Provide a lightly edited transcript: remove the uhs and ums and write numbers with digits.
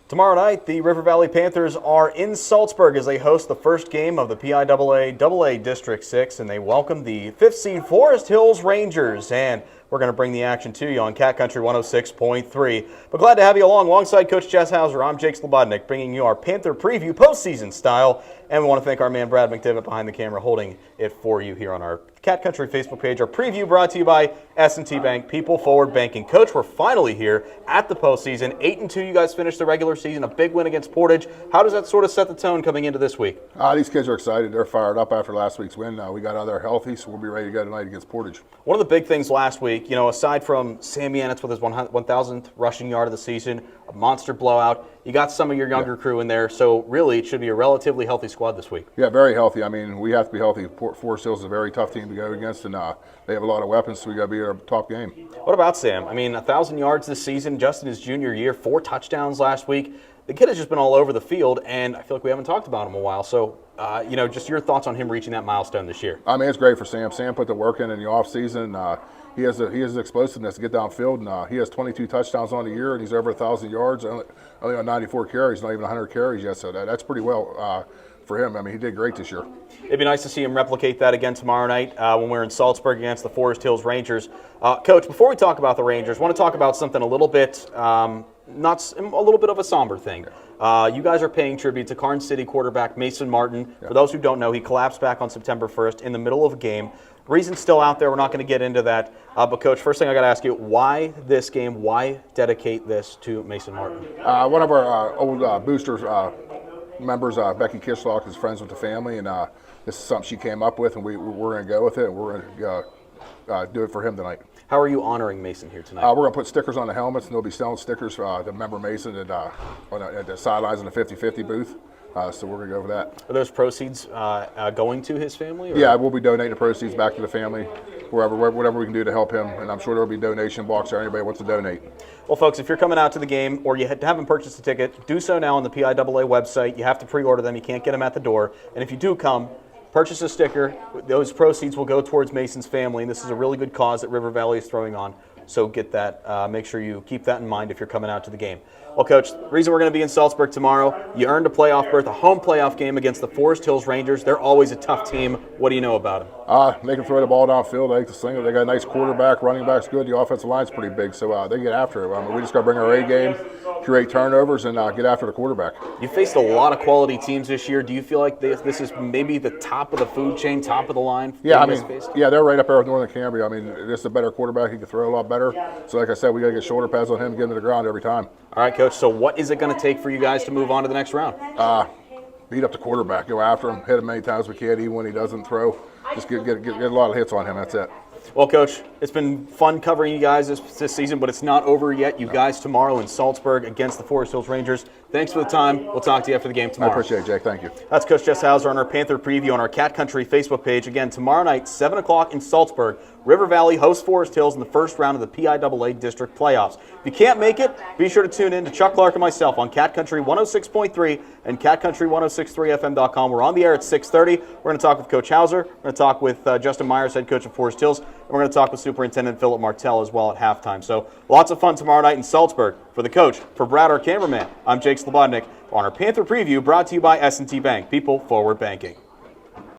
Tomorrow night, the River Valley Panthers are in Saltsburg as they host the first game of the PIAA District 6, and they welcome the 5th seed Forest Hills Rangers. And we're going to bring the action to you on Cat Country 106.3. But glad to have you along. Alongside Coach Jess Houser, I'm Jake Slebodnick, bringing you our Panther preview postseason style. And we want to thank our man Brad McDivitt behind the camera holding it for you here on our Cat Country Facebook page. Our preview brought to you by S&T Bank, People Forward Banking. Coach, we're finally here at the postseason. 8-2, you guys finished the regular season, a big win against Portage. How does that sort of set the tone coming into this week? These kids are excited. They're fired up after last week's win. We got out there healthy, so we'll be ready to go tonight against Portage. One of the big things last week, aside from Sam Yanitz with his 1,000th rushing yard of the season, a monster blowout, you got some of your younger crew in there, so really it should be a relatively healthy squad this week. Yeah, very healthy. I mean, we have to be healthy. Forest Hills is a very tough team to go against, and they have a lot of weapons, so we got to be our top game. What about Sam? I mean, 1,000 yards this season, just in his junior year, 4 touchdowns last week. The kid has just been all over the field, and I feel like we haven't talked about him in a while. So, just your thoughts on him reaching that milestone this year. I mean, it's great for Sam. Sam put the work in the offseason. He has the explosiveness to get downfield, and he has 22 touchdowns on the year, and he's over 1,000 yards, only on 94 carries, not even 100 carries yet. So that's pretty well for him. I mean, he did great this year. It'd be nice to see him replicate that again tomorrow night when we're in Saltsburg against the Forest Hills Rangers. Coach, before we talk about the Rangers, I want to talk about something a little bit a little bit of a somber thing. You guys are paying tribute to Karn City quarterback Mason Martin. For those who don't know, he collapsed back on September 1st in the middle of a game. Reason's still out there. We're not going to get into that. But, Coach, first thing I got to ask you, why this game? Why dedicate this to Mason Martin? One of our old boosters members, Becky Kishlock, is friends with the family, and this is something she came up with, and we're going to go with it, and we're going to do it for him tonight. How are you honoring Mason here tonight? We're going to put stickers on the helmets, and they'll be selling stickers to remember Mason at the sidelines in the 50-50 booth. So we're going to go for that. Are those proceeds going to his family? Or? Yeah, we'll be donating the proceeds back to the family, whatever we can do to help him. And I'm sure there will be donation box there. Anybody wants to donate. Well, folks, if you're coming out to the game or you haven't purchased a ticket, do so now on the PIAA website. You have to pre-order them. You can't get them at the door. And if you do come, purchase a sticker. Those proceeds will go towards Mason's family. And this is a really good cause that River Valley is throwing on. So get that. Make sure you keep that in mind if you're coming out to the game. Well, Coach, the reason we're going to be in Saltsburg tomorrow, you earned a playoff berth, a home playoff game against the Forest Hills Rangers. They're always a tough team. What do you know about them? They can throw the ball downfield. They like to sling it. They got a nice quarterback. Running back's good. The offensive line's pretty big, so they get after it. We just got to bring our A game, create turnovers, and get after the quarterback. You faced a lot of quality teams this year. Do you feel like this is maybe the top of the food chain, top of the line? Yeah, they're right up there with Northern Cambria. I mean, this is a better quarterback. He can throw a lot better. So, like I said, we got to get shoulder pads on him, get him to the ground every time. All right, Coach. So, what is it going to take for you guys to move on to the next round? Beat up the quarterback, go after him, hit him many times we can, even when he doesn't throw. Just get a lot of hits on him. That's it. Well, Coach, it's been fun covering you guys this season, but it's not over yet. You guys tomorrow in Saltsburg against the Forest Hills Rangers. Thanks for the time. We'll talk to you after the game tomorrow. I appreciate it, Jake. Thank you. That's Coach Jess Houser on our Panther preview on our Cat Country Facebook page. Again, tomorrow night, 7 o'clock in Saltsburg. River Valley hosts Forest Hills in the first round of the PIAA District playoffs. If you can't make it, be sure to tune in to Chuck Clark and myself on Cat Country 106.3 and CatCountry1063FM.com. We're on the air at 6:30. We're going to talk with Coach Houser. We're going to talk with Justin Myers, head coach of Forest Hills. And we're going to talk with Superintendent Philip Martell as well at halftime. So lots of fun tomorrow night in Saltsburg. For the coach, for Brad, our cameraman, I'm Jake Slebodnick on our Panther preview brought to you by S&T Bank, People Forward Banking.